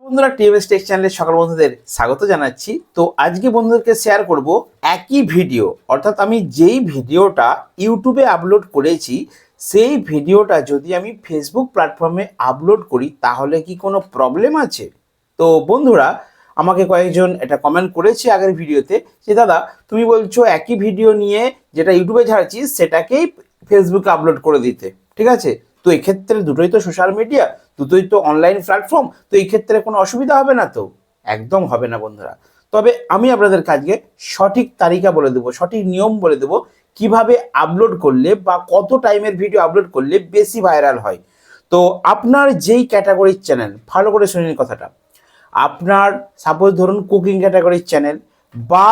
বন্ধুরা TMS take চ্যানেলের সকল বন্ধুদের স্বাগত জানাচ্ছি। তো আজকে বন্ধুদেরকে শেয়ার করব একই ভিডিও, অর্থাৎ আমি যেই ভিডিওটা ইউটিউবে আপলোড করেছি সেই ভিডিওটা যদি আমি ফেসবুক প্ল্যাটফর্মে আপলোড করি তাহলে কি কোনো প্রবলেম আছে? তো বন্ধুরা আমাকে কয়েকজন এটা কমেন্ট করেছে আগের ভিডিওতে যে দাদা তুমি বলছো একই ভিডিও নিয়ে যেটা ইউটিউবে ছাড়ছি সেটাকেই ফেসবুকে আপলোড করে দিতে, ঠিক আছে? তো এক্ষেত্রে দুটোই তো সোশ্যাল মিডিয়া, দুটোই তো অনলাইন প্ল্যাটফর্ম, তো এই ক্ষেত্রে কোনো অসুবিধা হবে না তো? একদম হবে না বন্ধুরা। তবে আমি আপনাদের কাজকে সঠিক তালিকা বলে দেবো, সঠিক নিয়ম বলে দেবো কিভাবে আপলোড করলে বা কত টাইমের ভিডিও আপলোড করলে বেশি ভাইরাল হয়। তো আপনার যেই ক্যাটাগরির চ্যানেল, ভালো করে শুনুন কথাটা, আপনার সাপোজ ধরুন কুকিং ক্যাটাগরির চ্যানেল বা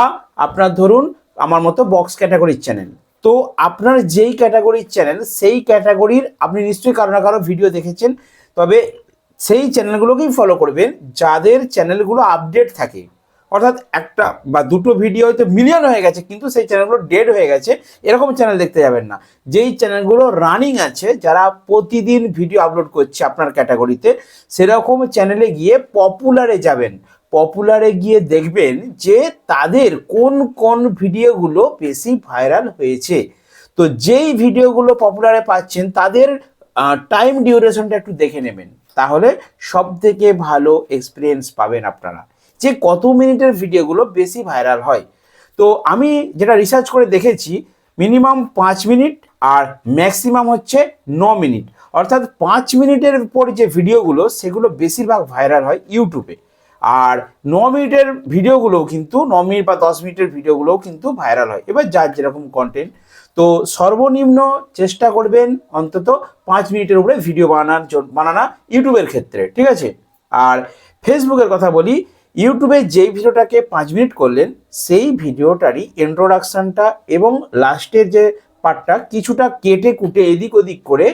আপনার ধরুন আমার মতো বক্স ক্যাটাগরির চ্যানেল, তো আপনার যেই ক্যাটাগরির চ্যানেল সেই ক্যাটাগরির আপনি নিশ্চয়ই কারো না কারো ভিডিও দেখেছেন। তবে সেই চ্যানেলগুলোকেই ফলো করবেন যাদের চ্যানেলগুলো আপডেট থাকে, অর্থাৎ একটা বা দুটো ভিডিও হয়তো মিলিয়ন হয়ে গেছে কিন্তু সেই চ্যানেলগুলো ডেড হয়ে গেছে, এরকম চ্যানেল দেখতে যাবেন না। যেই চ্যানেলগুলো রানিং আছে, যারা প্রতিদিন ভিডিও আপলোড করছে আপনার ক্যাটাগরিতে, সেরকম চ্যানেলে গিয়ে পপুলারে যাবেন। পপুলারে গিয়ে দেখবেন যে তাদের কোন কোন ভিডিওগুলো বেশি ভাইরাল হয়েছে। তো যেই ভিডিওগুলো পপুলারে পাচ্ছেন তাদের টাইম ডিউরেশনটা একটু দেখে নেবেন, তাহলে সব থেকে ভালো এক্সপিরিয়েন্স পাবেন আপনারা যে কত মিনিটের ভিডিওগুলো বেশি ভাইরাল হয়। তো আমি যেটা রিসার্চ করে দেখেছি, মিনিমাম 5 মিনিট আর ম্যাক্সিমাম হচ্ছে 9 মিনিট, অর্থাৎ 5 মিনিটের উপর যে ভিডিওগুলো সেগুলো বেশিরভাগ ভাইরাল হয় ইউটিউবে। আর 9 মিনিটের ভিডিওগুলোও কিন্তু 9 মিনিট বা 10 মিনিটের ভিডিওগুলোও কিন্তু ভাইরাল হয়, এবার যার যেরকম কন্টেন্ট। তো সর্বনিম্ন চেষ্টা করবেন অন্তত 5 মিনিটের উপরে ভিডিও বানানা ইউটিউবের ক্ষেত্রে, ঠিক আছে? আর ফেসবুকের কথা বলি, ইউটিউবে যেই ভিডিওটাকে 5 মিনিট করলেন সেই ভিডিওটারই ইন্ট্রোডাকশানটা এবং লাস্টের যে পার্টটা কিছুটা কেটে কুটে এদিক ওদিক করে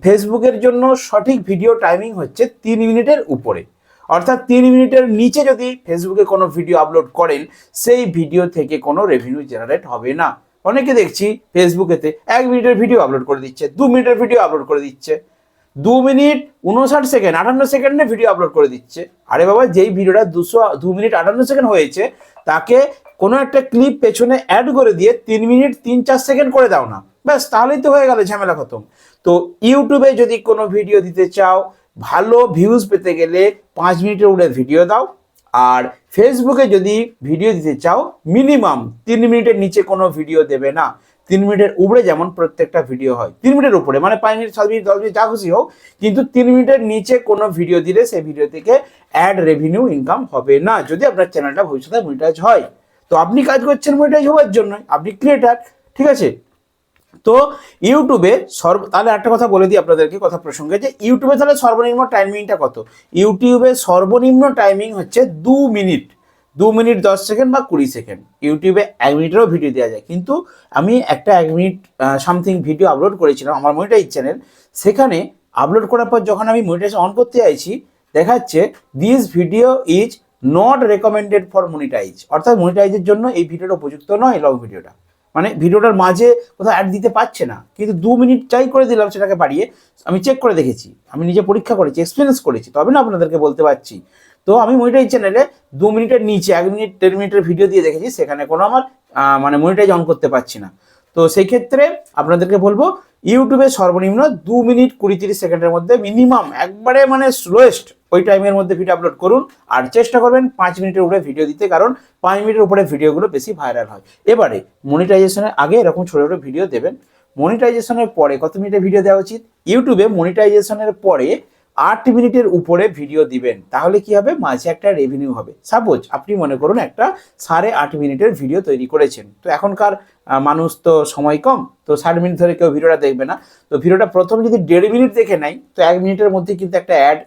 ফেসবুকের জন্য সঠিক ভিডিও টাইমিং হচ্ছে 3 মিনিটের উপরে। অর্থাৎ 3 মিনিটের নিচে যদি ফেসবুকে কোনো ভিডিও আপলোড করেন সেই ভিডিও থেকে কোনো রেভিনিউ জেনারেট হবে না। অনেকে দেখছি ফেসবুকেতে 1 মিনিটের ভিডিও আপলোড করে দিচ্ছে, 2 মিনিটের ভিডিও আপলোড করে দিচ্ছে, 2 মিনিট 59 সেকেন্ড 58 সেকেন্ডে ভিডিও আপলোড করে দিচ্ছে। আরে বাবা, যেই ভিডিওটা 2 মিনিট 58 সেকেন্ড হয়েছে তাকে কোনো একটা ক্লিপ পেছনে অ্যাড করে দিয়ে 3 মিনিট 3-4 সেকেন্ড করে দাও না, ব্যাস, তাহলেই তো হয়ে গেল, ঝামেলা খতম। তো ইউটিউবে যদি কোনো ভিডিও দিতে চাও, ভালো ভিউজ পেতে গেলে 5 মিনিটের উপরে ভিডিও দাও। আর ফেসবুকে যদি ভিডিও দিতে চাও মিনিমাম 3 মিনিটের নিচে কোনো ভিডিও দেবে না। 3 মিনিটের উপরে যেমন প্রত্যেকটা ভিডিও হয়, 3 মিনিটের উপরে মানে 5 মিনিট 7 মিনিট 10 মিনিট যা খুশি হোক, কিন্তু 3 মিনিটের নিচে কোনো ভিডিও দিলে সেই ভিডিও থেকে অ্যাড রেভিনিউ ইনকাম হবে না, যদি আপনার চ্যানেলটা ভবিষ্যতে মনিটাইজ হয়। তো আপনি কাজ করছেন মনিটাইজ হওয়ার জন্য, আপনি ক্রিয়েটার, ঠিক আছে? তো ইউটিউবে তাহলে একটা কথা বলে দিই আপনাদেরকে কথা প্রসঙ্গে, যে ইউটিউবে তাহলে সর্বনিম্ন টাইমিংটা কত? ইউটিউবে সর্বনিম্ন টাইমিং হচ্ছে 2 মিনিট, 2 মিনিট 10 সেকেন্ড বা 20 সেকেন্ড। ইউটিউবে 1 মিনিটেরও ভিডিও দেওয়া যায়, কিন্তু আমি একটা 1 মিনিট সামথিং ভিডিও আপলোড করেছিলাম আমার মনিটাইজ চ্যানেল। সেখানে আপলোড করার পর যখন আমি মনিটাইজ অন করতে চাইছি, দেখাচ্ছে this video is not recommended for monetize, অর্থাৎ মনিটাইজের জন্য এই ভিডিওটা উপযুক্ত নয়। লং ভিডিওটা মানে ভিডিওটার মাঝে কোথাও অ্যাড দিতে পারছে না, কিন্তু 2 মিনিট চাই করে দিলাম সেটাকে বাড়িয়ে। আমি চেক করে দেখেছি, আমি নিজে পরীক্ষা করেছি, এক্সপিরিয়েন্স করেছি, তবে না আপনাদেরকে বলতে পারছি। তো আমি মনিটাইজ চ্যানেলে 2 মিনিটের নিচে 1 মিনিট 1.5 মিনিটের ভিডিও দিয়ে দেখেছি, সেখানে কোনো আমার মানে মনিটাইজ অন করতে পারছি না। তো সেই ক্ষেত্রে আপনাদেরকে বলবো ইউটিউবে সর্বনিম্ন 2 মিনিট 20-30 সেকেন্ডের মধ্যে মিনিমাম, একবারে মানে স্লোয়েস্ট ওই টাইমের মধ্যে ভিডিও আপলোড করুন। আর চেষ্টা করবেন 5 মিনিটের উপরে ভিডিও দিতে, কারণ 5 মিনিটের উপরে ভিডিওগুলো বেশি ভাইরাল হয়। এবারে মনিটাইজেশনের আগে এরকম ছোটো ছোটো ভিডিও দেবেন। মনিটাইজেশনের পরে কত মিনিটের ভিডিও দেওয়া উচিত? ইউটিউবে মনিটাইজেশনের পরে 8 মিনিটের উপরে ভিডিও দিবেন, তাহলে কি হবে? মাঝে একটা রেভিনিউ হবে। সাপোজ আপনি মনে করুন একটা 8.5 মিনিটের ভিডিও তৈরি করেছেন, তো এখনকার মানুষ তো সময় কম, তো 60 মিনিট ধরে কেউ ভিডিওটা দেখবে না। তো ভিডিওটা প্রথম যদি 1.5 মিনিট দেখে নেয়, তো 1 মিনিটের মধ্যে কিন্তু একটা অ্যাড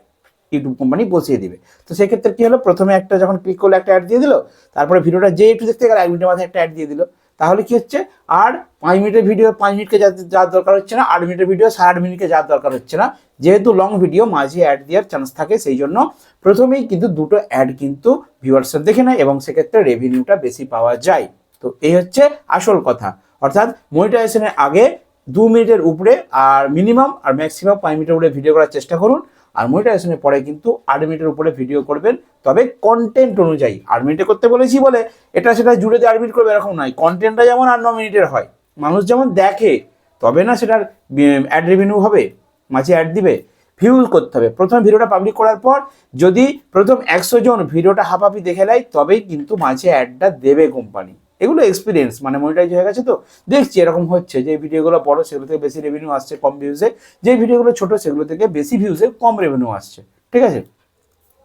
ইউটিউব কোম্পানি বসিয়ে দিবে। তো সেক্ষেত্রে কি হলো, প্রথমে একটা যখন ক্লিক করলে একটা অ্যাড দিয়ে দিল, তারপরে ভিডিওটা যে একটু দেখতে গেলে 1 মিনিটের মাথায় একটা অ্যাড দিয়ে দিল, তাহলে কি হচ্ছে, আর 5 মিনিটের ভিডিও 5 মিনিটকে যাওয়ার দরকার হচ্ছে না, 8 মিনিটের ভিডিও 8.5 মিনিটকে যাওয়ার দরকার হচ্ছে না। যেহেতু লং ভিডিও মাঝে অ্যাড দেওয়ার চান্স থাকে, সেই জন্য প্রথমেই কিন্তু দুটো অ্যাড কিন্তু ভিউয়ার্সরা দেখে নেয় এবং সেক্ষেত্রে রেভিনিউটা বেশি পাওয়া যায়। তো এই হচ্ছে আসল কথা, অর্থাৎ মনিটাইজেশনের আগে 2 মিনিটের উপরে আর মিনিমাম আর ম্যাক্সিমাম 5 মিনিটের উপরে ভিডিও করার চেষ্টা করুন। আর মনিটাইজেশনের পরে কিন্তু 8 মিনিটের উপরে ভিডিও করবেন, তবে কন্টেন্ট অনুযায়ী। 8 মিনিটে করতে বলেছি বলে এটা সেটা জুড়ে দিয়ে 8 মিনিট করবে এরকম নয়, কন্টেন্টটা যেমন 8-9 মিনিটের হয়, মানুষ যেমন দেখে তবে না সেটার অ্যাড রেভিনিউ হবে, মাঝে অ্যাড দিবে, ভিউজ করতে হবে। প্রথমে ভিডিওটা পাবলিক করার পর যদি প্রথম 100 জন ভিডিওটা হাফাপি দেখে নেয় তবেই কিন্তু মাঝে অ্যাডটা দেবে কোম্পানি। এগুলো এক্সপিরিয়েন্স, মানে মনিটাইজ হয়ে গেছে তো দেখছি এরকম হচ্ছে, যে ভিডিওগুলো বড় সেগুলো থেকে বেশি রেভিনিউ আসছে কম ভিউজে, যে ভিডিওগুলো ছোট সেগুলো থেকে বেশি ভিউজে কম রেভিনিউ আসছে, ঠিক আছে।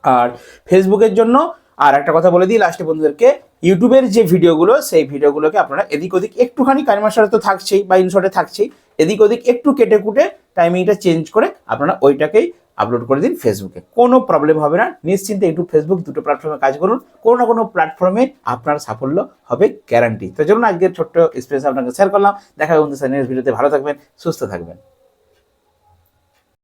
আর ফেসবুকের জন্য আর একটা কথা বলে দিই লাস্টে বন্ধুদেরকে, ইউটিউবের যে ভিডিওগুলো সেই ভিডিওগুলোকে আপনারা এদিক ওদিক একটুখানি, কাইমাশারে তো থাকছেই বা ইনশর্টে থাকছেই, এদিক ওদিক একটু কেটে কুটে টাইমিংটা চেঞ্জ করে আপনারা ওইটাকেই আপলোড করে দিন ফেসবুকে, কোনো প্রবলেম হবে না। নিশ্চিন্তে ইউটিউব ফেসবুক দুটো প্ল্যাটফর্মে কাজ করুন, কোনো না কোনো প্ল্যাটফর্মে আপনার সাফল্য হবে গ্যারান্টি। তো চলুন আজকের ছোট্ট এক্সপিরিয়েন্স আপনাকে শেয়ার করলাম। দেখা হবে বন্ধু নেক্সট ভিডিওতে, ভালো থাকবেন, সুস্থ থাকবেন।